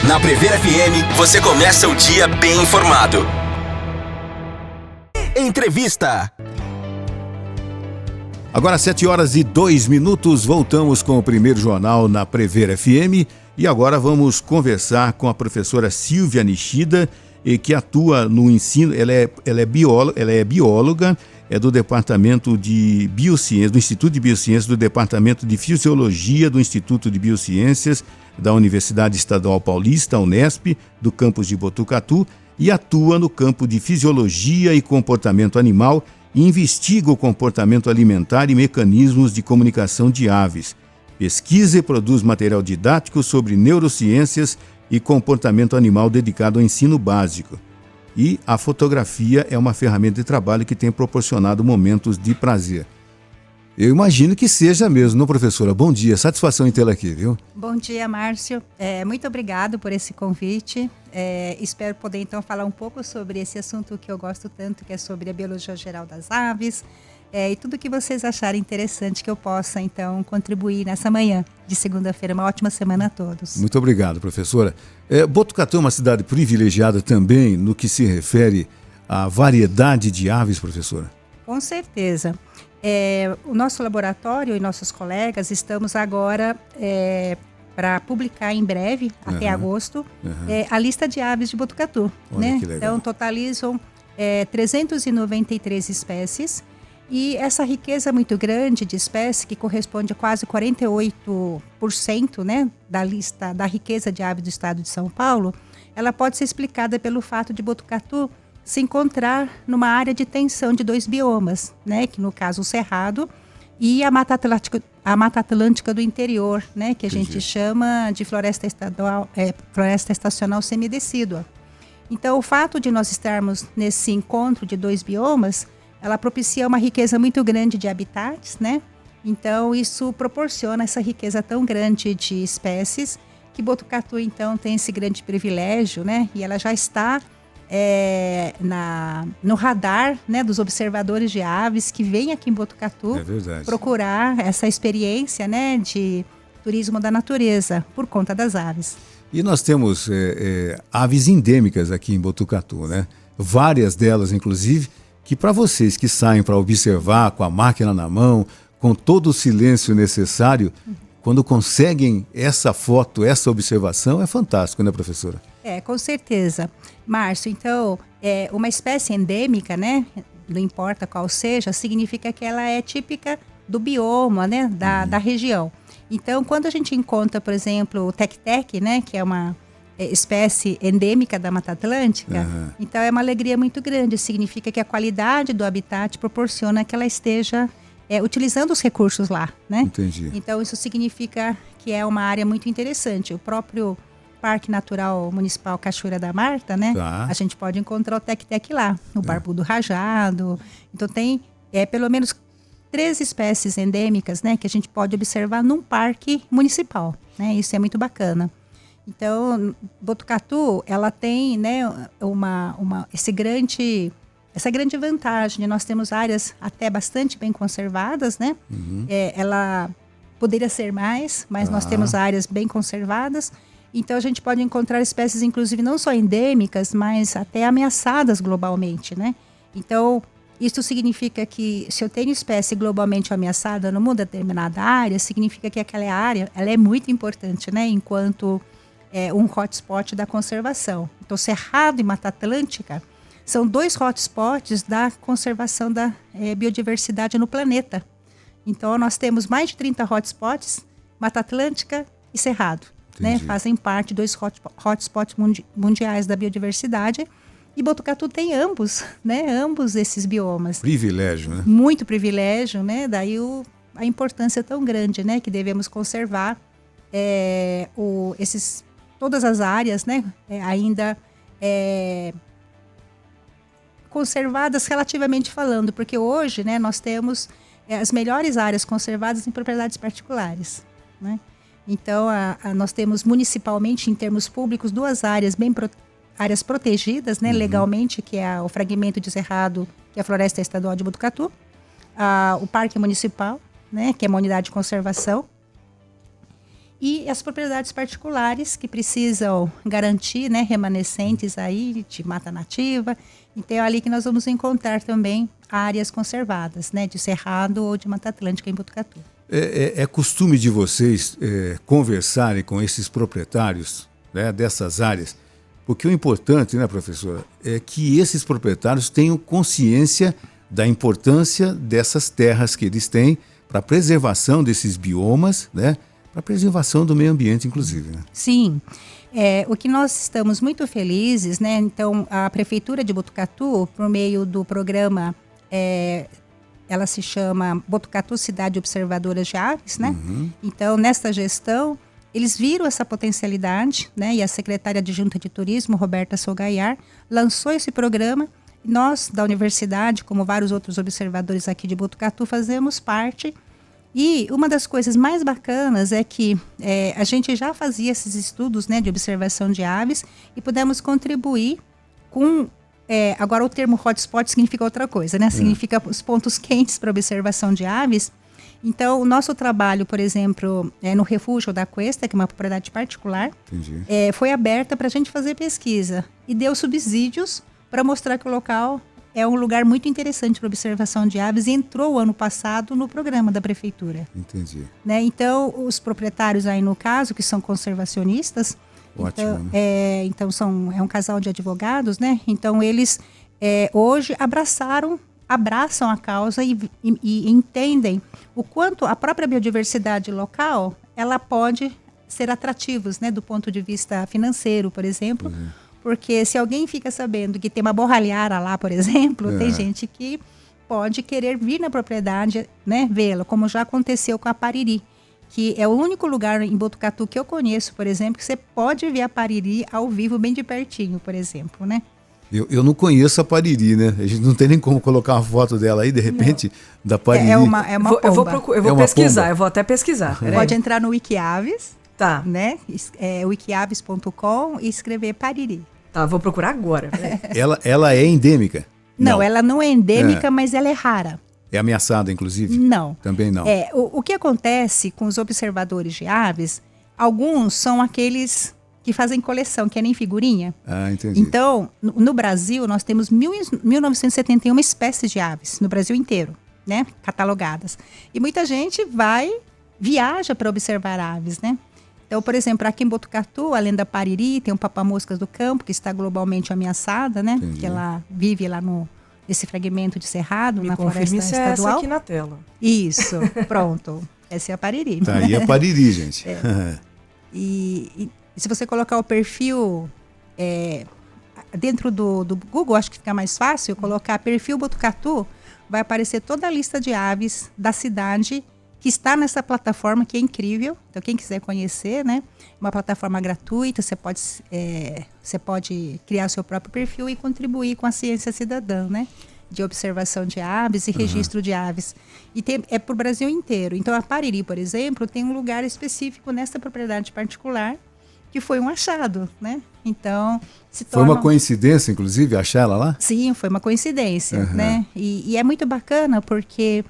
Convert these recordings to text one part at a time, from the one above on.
Na Prever FM, você começa o dia bem informado. Entrevista. Agora 7h02, voltamos com o primeiro jornal na Prever FM e agora vamos conversar com a professora Silvia Nishida, que atua no ensino. Ela é bióloga, é do Departamento de Biociências, do Instituto de Biociências, do Departamento de Fisiologia do Instituto de Biociências da Universidade Estadual Paulista, Unesp, do campus de Botucatu, e atua no campo de Fisiologia e Comportamento Animal e investiga o comportamento alimentar e mecanismos de comunicação de aves. Pesquisa e produz material didático sobre neurociências e comportamento animal dedicado ao ensino básico. E a fotografia é uma ferramenta de trabalho que tem proporcionado momentos de prazer. Eu imagino que seja mesmo, não, professora? Bom dia, satisfação em tê-la aqui, viu? Bom dia, Márcio. Muito obrigado por esse convite. Espero poder, então, falar um pouco sobre esse assunto que eu gosto tanto, que é sobre a biologia geral das aves, e tudo que vocês acharem interessante que eu possa, então, contribuir nessa manhã de segunda-feira. Uma ótima semana a todos. Muito obrigado, professora. Botucatu é uma cidade privilegiada também no que se refere à variedade de aves, professora? Com certeza. O nosso laboratório e nossos colegas estamos agora para publicar em breve, até agosto, a lista de aves de Botucatu. Né? Então, totalizam 393 espécies. E essa riqueza muito grande de espécies, que corresponde a quase 48%, né, da lista da riqueza de aves do estado de São Paulo, ela pode ser explicada pelo fato de Botucatu se encontrar numa área de tensão de dois biomas, né, que no caso o Cerrado e a Mata Atlântica do interior, né, que a gente chama de floresta estacional semidecídua. Então, o fato de nós estarmos nesse encontro de dois biomas, ela propicia uma riqueza muito grande de habitats, né? Então, isso proporciona essa riqueza tão grande de espécies que Botucatu, então, tem esse grande privilégio, né? E ela já está no radar, né, dos observadores de aves que vêm aqui em Botucatu procurar essa experiência, né, de turismo da natureza por conta das aves. E nós temos aves endêmicas aqui em Botucatu, né? Várias delas, inclusive, que para vocês que saem para observar com a máquina na mão, com todo o silêncio necessário, quando conseguem essa foto, essa observação, é fantástico, né, professora? Com certeza. Márcio, então, uma espécie endêmica, né, não importa qual seja, significa que ela é típica do bioma, né, da região. Então, quando a gente encontra, por exemplo, o tec-tec, né, que é uma espécie endêmica da Mata Atlântica, então é uma alegria muito grande. Significa que a qualidade do habitat proporciona que ela esteja utilizando os recursos lá, né? Entendi. Então isso significa que é uma área muito interessante. O próprio Parque Natural Municipal Cachoeira da Marta, né? A gente pode encontrar o tec-tec lá, o barbudo rajado. Então tem pelo menos 3 espécies endêmicas, né, que a gente pode observar num parque municipal, né? Isso é muito bacana. Então, Botucatu, ela tem, né, essa grande vantagem. Nós temos áreas até bastante bem conservadas, né? Ela poderia ser mais, mas nós temos áreas bem conservadas. Então, a gente pode encontrar espécies, inclusive, não só endêmicas, mas até ameaçadas globalmente, né? Então, isso significa que se eu tenho espécie globalmente ameaçada numa determinada área, significa que aquela área ela é muito importante, né? Enquanto um hotspot da conservação. Então, Cerrado e Mata Atlântica são 2 hotspots da conservação da biodiversidade no planeta. Então, nós temos mais de 30 hotspots, Mata Atlântica e Cerrado, né? Fazem parte de 2 hotspots mundiais da biodiversidade. E Botucatu tem ambos, né? Ambos esses biomas. Privilégio, né? Muito privilégio, né? Daí a importância tão grande, né? Que devemos conservar todas as áreas, né? Ainda conservadas relativamente falando, porque hoje, né, nós temos as melhores áreas conservadas em propriedades particulares, né? Então, nós temos municipalmente, em termos públicos, 2 áreas áreas protegidas, né, legalmente, que é o fragmento de Cerrado, que é a Floresta Estadual de Botucatu, o Parque Municipal, né, que é uma unidade de conservação, e as propriedades particulares que precisam garantir, né, remanescentes aí de mata nativa. Então é ali que nós vamos encontrar também áreas conservadas, né, de Cerrado ou de Mata Atlântica em Botucatu. É costume de vocês conversarem com esses proprietários, né, dessas áreas, porque o importante, né, professora, é que esses proprietários tenham consciência da importância dessas terras que eles têm para a preservação desses biomas, né, para a preservação do meio ambiente, inclusive. Né? Sim. O que nós estamos muito felizes, né? Então, a Prefeitura de Botucatu, por meio do programa, ela se chama Botucatu Cidade Observadora de Aves, né? Uhum. Então, nesta gestão, eles viram essa potencialidade, né? E a secretária adjunta de Turismo, Roberta Solgaiar, lançou esse programa. Nós, da universidade, como vários outros observadores aqui de Botucatu, fazemos parte. E uma das coisas mais bacanas é que a gente já fazia esses estudos, né, de observação de aves e pudemos contribuir com... agora o termo hotspot significa outra coisa, né? Significa os pontos quentes para observação de aves. Então, o nosso trabalho, por exemplo, no Refúgio da Cuesta, que é uma propriedade particular, foi aberta para a gente fazer pesquisa e deu subsídios para mostrar que o local é um lugar muito interessante para observação de aves e entrou ano passado no programa da prefeitura. Entendi. Né? Então, os proprietários aí no caso, que são conservacionistas, ótimo, então, né? Então é um casal de advogados, né? Então eles hoje abraçam a causa e entendem o quanto a própria biodiversidade local ela pode ser atrativos, né? Do ponto de vista financeiro, por exemplo. Porque se alguém fica sabendo que tem uma borralhara lá, por exemplo, tem gente que pode querer vir na propriedade, né, vê-la, como já aconteceu com a pariri, que é o único lugar em Botucatu que eu conheço, por exemplo, que você pode ver a pariri ao vivo bem de pertinho, por exemplo, né? Eu não conheço a pariri, né? A gente não tem nem como colocar uma foto dela aí, de repente, da pariri. É uma pomba. Eu vou pesquisar, pomba. Eu vou até pesquisar. Pode entrar no Wikiaves. Tá. Né? Wikiaves.com e escrever pariri. Tá, vou procurar agora. Ela é endêmica? Não, ela não é endêmica, mas ela é rara. É ameaçada, inclusive? Não. Também não. O que acontece com os observadores de aves, alguns são aqueles que fazem coleção, que é nem figurinha. Ah, entendi. Então, no Brasil, nós temos 1971 espécies de aves, no Brasil inteiro, né? Catalogadas. E muita gente viaja para observar aves, né? Então, por exemplo, aqui em Botucatu, além da pariri, tem o papamoscas do campo, que está globalmente ameaçada, né? Entendi. Que ela vive lá nesse fragmento de cerrado, na floresta se estadual. É essa aqui na tela. Isso, pronto. Essa é a pariri. Tá aí a pariri, gente. E se você colocar o perfil dentro do Google, acho que fica mais fácil, colocar perfil Botucatu, vai aparecer toda a lista de aves da cidade que está nessa plataforma, que é incrível. Então, quem quiser conhecer, né? Uma plataforma gratuita, você pode criar seu próprio perfil e contribuir com a ciência cidadã, né? De observação de aves e registro de aves. E é para o Brasil inteiro. Então, a pariri, por exemplo, tem um lugar específico nessa propriedade particular, que foi um achado, né? Então, Foi uma coincidência, inclusive, achar ela lá? Sim, foi uma coincidência, né? E é muito bacana porque...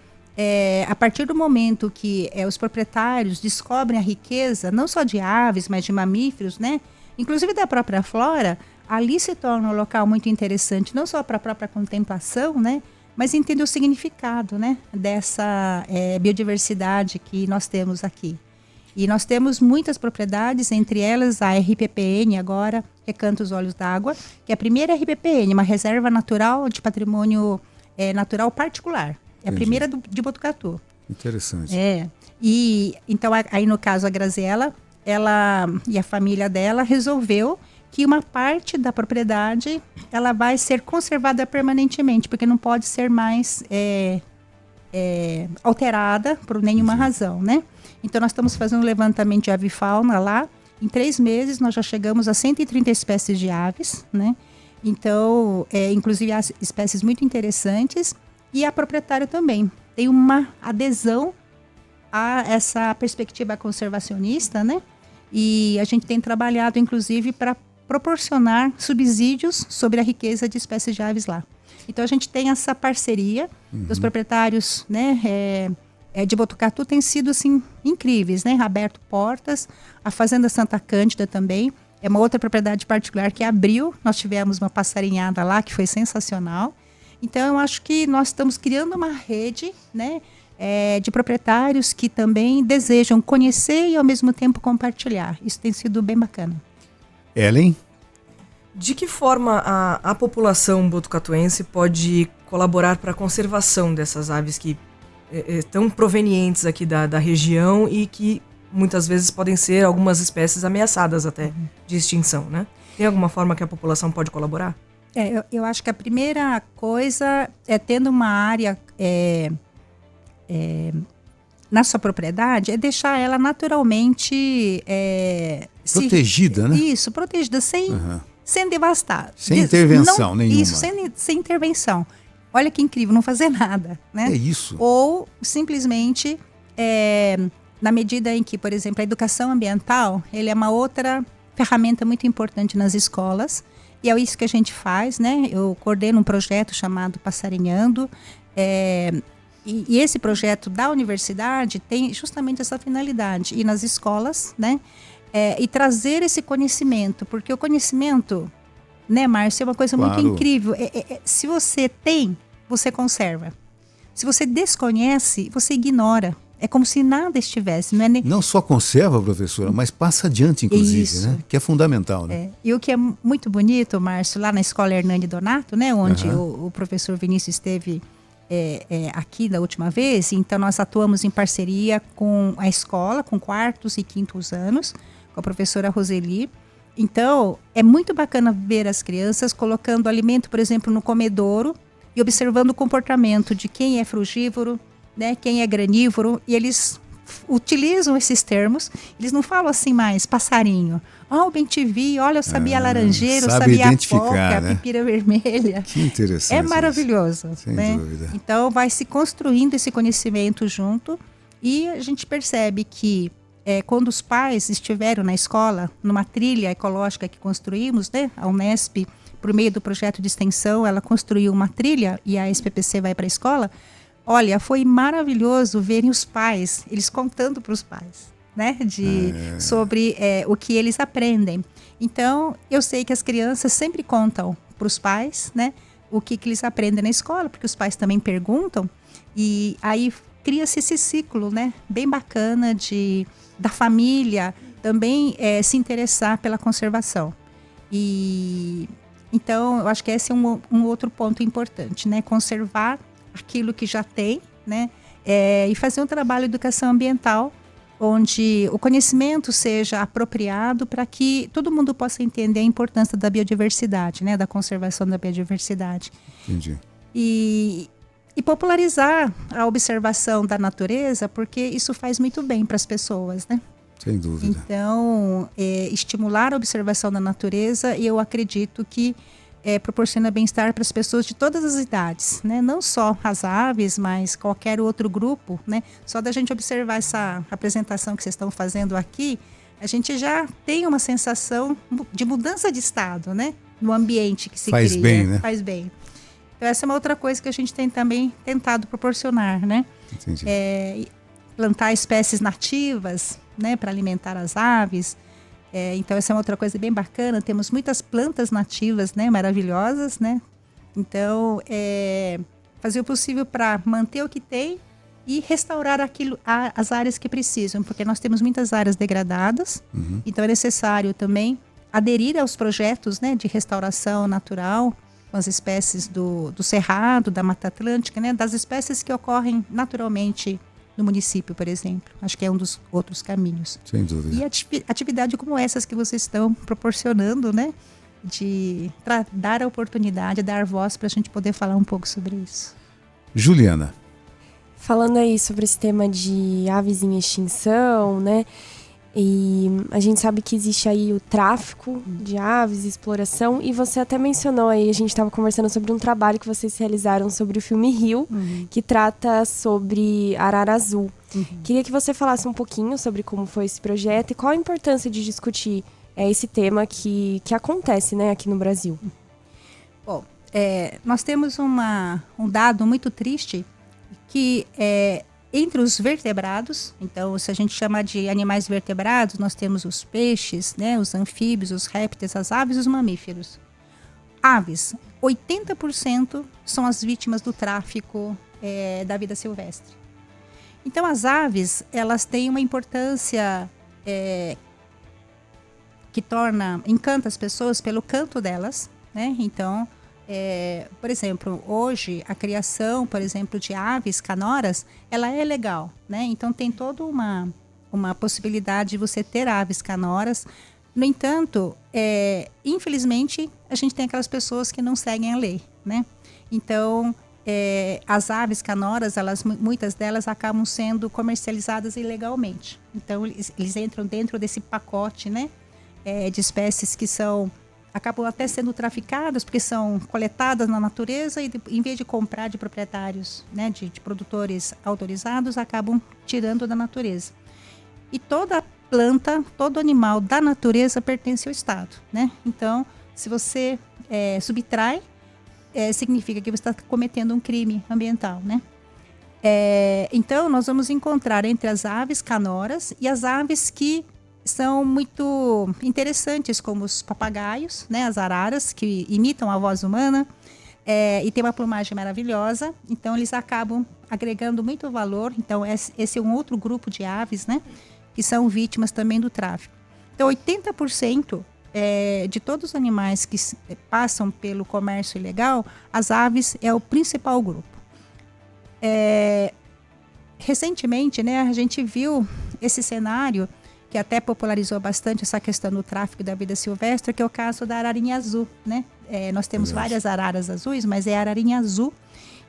a partir do momento que os proprietários descobrem a riqueza, não só de aves, mas de mamíferos, né? Inclusive da própria flora, ali se torna um local muito interessante, não só para a própria contemplação, né? Mas entender o significado, né? Dessa biodiversidade que nós temos aqui. E nós temos muitas propriedades, entre elas a RPPN agora, Recanto dos Olhos d'Água, que é a primeira RPPN, uma reserva natural de patrimônio natural particular. É a primeira de Botucatu. Interessante. E então aí no caso a Graziella, ela e a família dela resolveu que uma parte da propriedade ela vai ser conservada permanentemente, porque não pode ser mais alterada por nenhuma razão, né? Então nós estamos fazendo um levantamento de avifauna lá. Em 3 meses nós já chegamos a 130 espécies de aves, né? Então, inclusive há espécies muito interessantes. E a proprietária também tem uma adesão a essa perspectiva conservacionista, né? E a gente tem trabalhado, inclusive, para proporcionar subsídios sobre a riqueza de espécies de aves lá. Então, a gente tem essa parceria dos proprietários, né? de Botucatu têm sido assim, incríveis, né? Aberto portas. A Fazenda Santa Cândida também é uma outra propriedade particular que abriu. Nós tivemos uma passarinhada lá que foi sensacional. Então, eu acho que nós estamos criando uma rede, né, de proprietários que também desejam conhecer e, ao mesmo tempo, compartilhar. Isso tem sido bem bacana. Ellen? De que forma a população botucatuense pode colaborar para a conservação dessas aves que estão provenientes aqui da região e que muitas vezes podem ser algumas espécies ameaçadas até de extinção, né? Tem alguma forma que a população pode colaborar? Eu acho que a primeira coisa é tendo uma área na sua propriedade, é deixar ela naturalmente protegida, né? Isso, protegida, sem devastar. Sem intervenção nenhuma. Isso, sem intervenção. Olha que incrível, não fazer nada, né? É isso. Ou simplesmente, na medida em que, por exemplo, a educação ambiental, ele é uma outra ferramenta muito importante nas escolas, e é isso que a gente faz, né? Eu coordeno um projeto chamado Passarinhando, e esse projeto da universidade tem justamente essa finalidade, ir nas escolas, né? E trazer esse conhecimento, porque o conhecimento, né, Márcio, é uma coisa muito incrível. Se você tem, você conserva. Se você desconhece, você ignora. É como se nada estivesse. Não só conserva, professora, mas passa adiante, inclusive, né? Que é fundamental, né? E o que é muito bonito, Márcio, lá na Escola Hernani Donato, né, onde o professor Vinícius esteve aqui da última vez, então nós atuamos em parceria com a escola, com 4º e 5º anos, com a professora Roseli. Então, é muito bacana ver as crianças colocando alimento, por exemplo, no comedouro e observando o comportamento de quem é frugívoro, né, quem é granívoro, e eles utilizam esses termos. Eles não falam assim mais, passarinho. O bem-te-vi, olha, eu sabia laranjeira, eu sabia a foca, né? A pipira vermelha. Que interessante. É maravilhoso. Sem dúvida. Então, vai se construindo esse conhecimento junto, e a gente percebe que quando os pais estiveram na escola, numa trilha ecológica que construímos, né, a Unesp, por meio do projeto de extensão, ela construiu uma trilha e a SPPC vai para a escola. Olha, foi maravilhoso verem os pais, eles contando para os pais, né, sobre o que eles aprendem. Então, eu sei que as crianças sempre contam para os pais, né, o que eles aprendem na escola, porque os pais também perguntam, e aí cria-se esse ciclo, né, bem bacana da família também se interessar pela conservação. E então, eu acho que esse é um outro ponto importante, né, conservar aquilo que já tem, né, e fazer um trabalho de educação ambiental onde o conhecimento seja apropriado para que todo mundo possa entender a importância da biodiversidade, né, da conservação da biodiversidade. Entendi. E popularizar a observação da natureza, porque isso faz muito bem para as pessoas, né? Sem dúvida. Então, estimular a observação da natureza, e eu acredito que proporciona bem-estar para as pessoas de todas as idades, né? Não só as aves, mas qualquer outro grupo, né? Só da gente observar essa apresentação que vocês estão fazendo aqui, a gente já tem uma sensação de mudança de estado, né? No ambiente que se cria. Faz bem, né? Faz bem. Então, essa é uma outra coisa que a gente tem também tentado proporcionar, né? Entendi. Plantar espécies nativas, né? Para alimentar as aves. Então, essa é uma outra coisa bem bacana. Temos muitas plantas nativas, né, maravilhosas, né? Então, fazer o possível para manter o que tem e restaurar as áreas que precisam, porque nós temos muitas áreas degradadas. Então, é necessário também aderir aos projetos, né, de restauração natural com as espécies do Cerrado, da Mata Atlântica, né, das espécies que ocorrem naturalmente no município, por exemplo. Acho que é um dos outros caminhos. Sem dúvida. E atividade como essas que vocês estão proporcionando, né? De dar a oportunidade, dar voz para a gente poder falar um pouco sobre isso. Juliana. Falando aí sobre esse tema de aves em extinção, né? E a gente sabe que existe aí o tráfico de aves, exploração, e você até mencionou aí, a gente estava conversando sobre um trabalho que vocês realizaram sobre o filme Rio, que trata sobre arara azul. Queria que você falasse um pouquinho sobre como foi esse projeto e qual a importância de discutir esse tema que acontece, né, aqui no Brasil. Bom, nós temos um dado muito triste que entre os vertebrados, então se a gente chama de animais vertebrados, nós temos os peixes, né, os anfíbios, os répteis, as aves e os mamíferos. Aves, 80% são as vítimas do tráfico da vida silvestre. Então as aves, elas têm uma importância que encanta as pessoas pelo canto delas, né? Então, por exemplo, hoje a criação, por exemplo, de aves canoras, ela é legal, né? Então tem toda uma possibilidade de você ter aves canoras. No entanto, infelizmente, a gente tem aquelas pessoas que não seguem a lei, né? Então, as aves canoras, muitas delas acabam sendo comercializadas ilegalmente. Então, eles entram dentro desse pacote, né? De espécies que acabam até sendo traficadas, porque são coletadas na natureza e em vez de comprar de proprietários, né, de produtores autorizados, acabam tirando da natureza. E toda planta, todo animal da natureza pertence ao Estado, né? Então, se você subtrai, significa que você está cometendo um crime ambiental, né? Então, nós vamos encontrar entre as aves canoras e as aves que são muito interessantes, como os papagaios, né, as araras, que imitam a voz humana e tem uma plumagem maravilhosa. Então, eles acabam agregando muito valor. Então, esse é um outro grupo de aves, né, que são vítimas também do tráfico. Então, 80% de todos os animais que passam pelo comércio ilegal, as aves é o principal grupo. Recentemente, né, a gente viu esse cenário que até popularizou bastante essa questão do tráfico da vida silvestre, que é o caso da ararinha azul, né? Nós temos várias araras azuis, mas é a ararinha azul,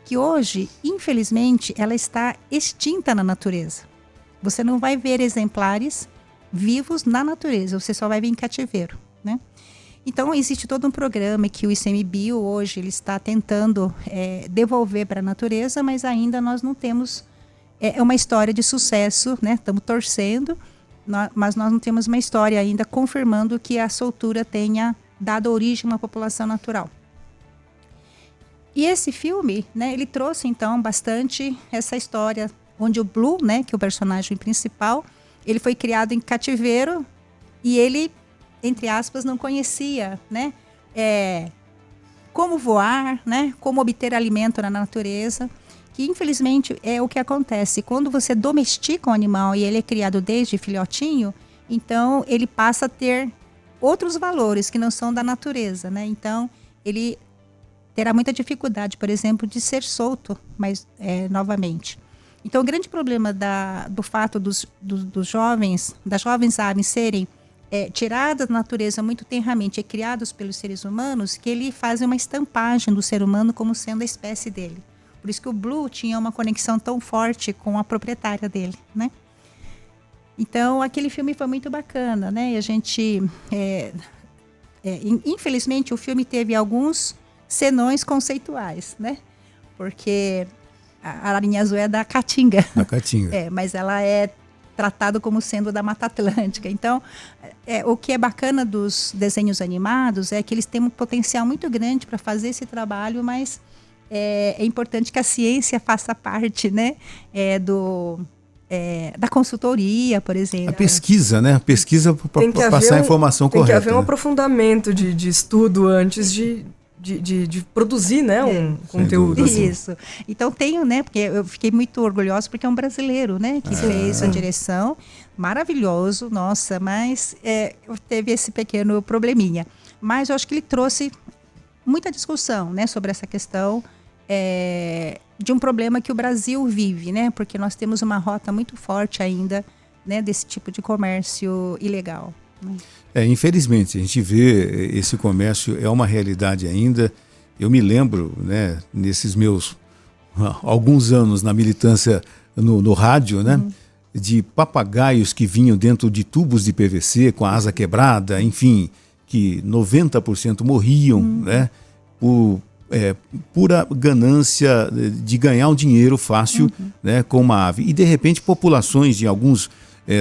que hoje, infelizmente, ela está extinta na natureza. Você não vai ver exemplares vivos na natureza, você só vai ver em cativeiro, né? Então, existe todo um programa que o ICMBio hoje ele está tentando devolver para a natureza, mas ainda nós não temos uma história de sucesso, né? Estamos torcendo, mas nós não temos uma história ainda confirmando que a soltura tenha dado origem a uma população natural. E esse filme, né, ele trouxe então bastante essa história onde o Blue, né, que é o personagem principal, ele foi criado em cativeiro e ele, entre aspas, não conhecia, né, como voar, né, como obter alimento na natureza. Que infelizmente é o que acontece. Quando você domestica um animal e ele é criado desde filhotinho, então ele passa a ter outros valores que não são da natureza, né? Então ele terá muita dificuldade, por exemplo, de ser solto novamente. Então o grande problema do fato das jovens aves serem tiradas da natureza muito tenramente e criados pelos seres humanos, que ele faz uma estampagem do ser humano como sendo a espécie dele. Por isso que o Blue tinha uma conexão tão forte com a proprietária dele, né? Então, aquele filme foi muito bacana, né? E a gente... infelizmente, o filme teve alguns senões conceituais, né? Porque a ararinha azul é da Caatinga. Da Caatinga. Mas ela é tratada como sendo da Mata Atlântica. Então, o que é bacana dos desenhos animados é que eles têm um potencial muito grande para fazer esse trabalho, mas... É importante que a ciência faça parte, né, da consultoria, por exemplo. A pesquisa, né? A pesquisa para passar a informação correta. Tem que haver um aprofundamento de estudo antes de produzir, né, um conteúdo. Isso. Assim. Então tenho, né, porque eu fiquei muito orgulhosa porque é um brasileiro, né, que fez a direção. Maravilhoso, nossa, mas teve esse pequeno probleminha. Mas eu acho que ele trouxe muita discussão, né, sobre essa questão de um problema que o Brasil vive, né? Porque nós temos uma rota muito forte ainda, né, desse tipo de comércio ilegal. Infelizmente, a gente vê esse comércio, é uma realidade ainda. Eu me lembro, né, nesses meus alguns anos na militância no rádio, né, de papagaios que vinham dentro de tubos de PVC com a asa quebrada, enfim, que 90% morriam, né, por pura ganância de ganhar um dinheiro fácil, né, com uma ave. E de repente populações de alguns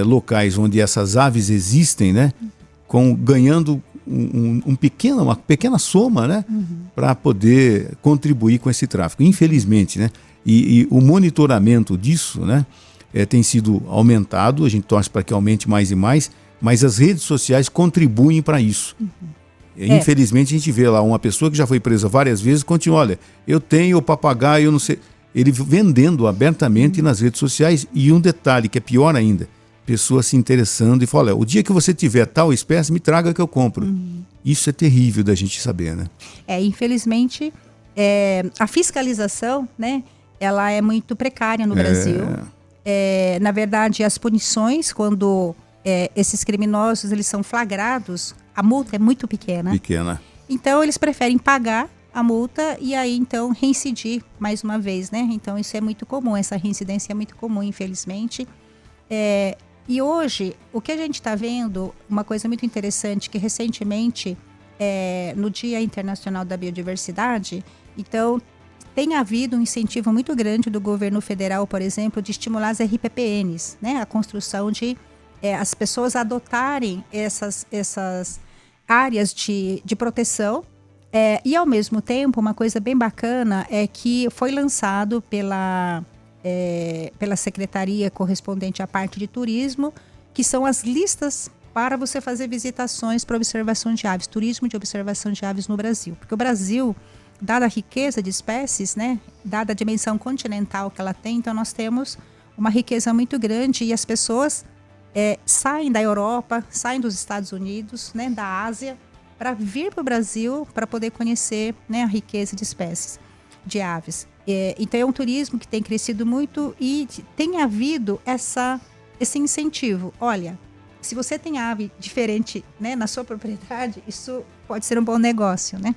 locais onde essas aves existem, né, ganhando uma pequena soma, né, para poder contribuir com esse tráfico. Infelizmente, né, E o monitoramento disso, né, tem sido aumentado, a gente torce para que aumente mais e mais, mas as redes sociais contribuem para isso. Infelizmente a gente vê lá uma pessoa que já foi presa várias vezes, continua, olha, eu tenho o papagaio, eu não sei, ele vendendo abertamente nas redes sociais. E um detalhe que é pior ainda, pessoa se interessando e fala, olha, o dia que você tiver tal espécie, me traga que eu compro. Isso é terrível da gente saber, né? Infelizmente, a fiscalização, né, ela é muito precária no Brasil. Na verdade, as punições, quando esses criminosos eles são flagrados, a multa é muito pequena. Então, eles preferem pagar a multa e aí, então, reincidir mais uma vez, né? Então, isso é muito comum, essa reincidência é muito comum, infelizmente. E hoje, o que a gente está vendo, uma coisa muito interessante, que recentemente, no Dia Internacional da Biodiversidade, então, tem havido um incentivo muito grande do governo federal, por exemplo, de estimular as RPPNs, né? A construção de as pessoas adotarem essas áreas de proteção. E, ao mesmo tempo, uma coisa bem bacana é que foi lançado pela secretaria correspondente à parte de turismo, que são as listas para você fazer visitações para observação de aves, turismo de observação de aves no Brasil. Porque o Brasil, dada a riqueza de espécies, né, dada a dimensão continental que ela tem, então nós temos uma riqueza muito grande e as pessoas saem da Europa, saem dos Estados Unidos, né, da Ásia, para vir para o Brasil para poder conhecer, né, a riqueza de espécies de aves. Então é um turismo que tem crescido muito e tem havido esse incentivo. Olha, se você tem ave diferente, né, na sua propriedade, isso pode ser um bom negócio, né?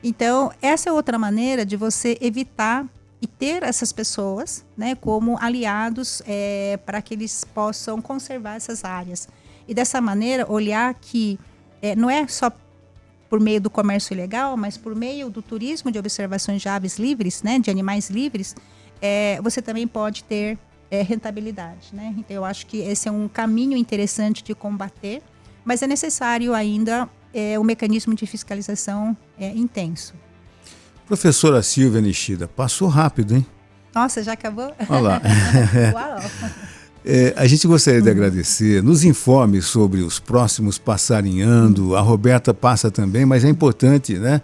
Então, essa é outra maneira de você evitar e ter essas pessoas, né, como aliados para que eles possam conservar essas áreas. E dessa maneira, olhar que não é só por meio do comércio ilegal, mas por meio do turismo de observações de aves livres, né, de animais livres, você também pode ter rentabilidade, né? Então, eu acho que esse é um caminho interessante de combater, mas é necessário ainda o mecanismo de fiscalização intenso. Professora Silvia Nishida, passou rápido, hein? Nossa, já acabou? Olha lá. Uau! A gente gostaria de agradecer, nos informe sobre os próximos Passarinhando, a Roberta passa também, mas é importante, né,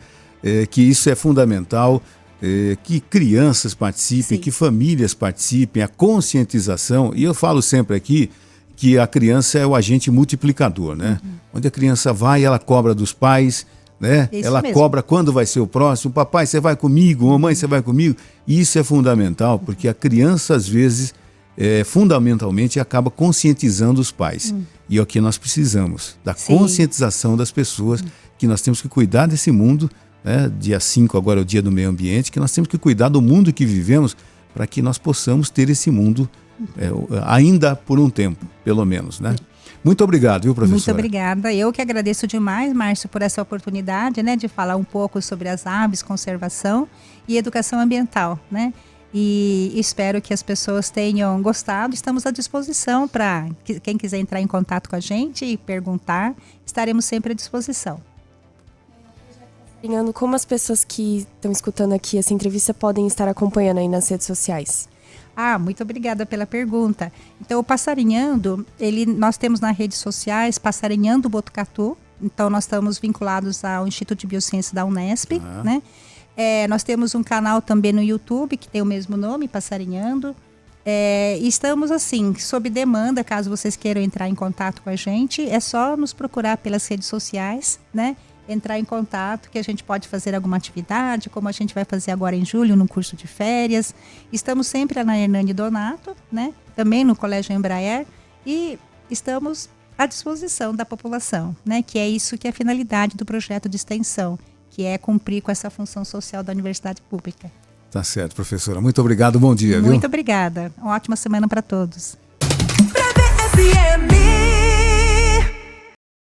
que isso é fundamental, que crianças participem, que famílias participem, a conscientização, e eu falo sempre aqui que a criança é o agente multiplicador, né? Onde a criança vai, ela cobra dos pais, né? Ela mesmo cobra quando vai ser o próximo, papai, você vai comigo, mamãe, você vai comigo, e isso é fundamental, porque a criança às vezes fundamentalmente acaba conscientizando os pais. E é o que nós precisamos, da conscientização das pessoas, que nós temos que cuidar desse mundo, né? Dia 5 agora é o dia do meio ambiente, que nós temos que cuidar do mundo que vivemos para que nós possamos ter esse mundo ainda por um tempo, pelo menos, né? Muito obrigado, viu, professora? Muito obrigada. Eu que agradeço demais, Márcio, por essa oportunidade, né, de falar um pouco sobre as aves, conservação e educação ambiental, né? E espero que as pessoas tenham gostado. Estamos à disposição para quem quiser entrar em contato com a gente e perguntar. Estaremos sempre à disposição. Como as pessoas que estão escutando aqui essa entrevista podem estar acompanhando aí nas redes sociais? Muito obrigada pela pergunta. Então, o Passarinhando, nós temos nas redes sociais Passarinhando Botucatu. Então, nós estamos vinculados ao Instituto de Biociência da Unesp, né? Nós temos um canal também no YouTube que tem o mesmo nome, Passarinhando. E estamos assim, sob demanda, caso vocês queiram entrar em contato com a gente, é só nos procurar pelas redes sociais, né? Entrar em contato, que a gente pode fazer alguma atividade, como a gente vai fazer agora em julho, num curso de férias. Estamos sempre na Hernani Donato, né? Também no Colégio Embraer, e estamos à disposição da população, né? Que é isso que é a finalidade do projeto de extensão, que é cumprir com essa função social da universidade pública. Tá certo, professora. Muito obrigado, bom dia, viu? Muito obrigada. Uma ótima semana para todos. Preve FM.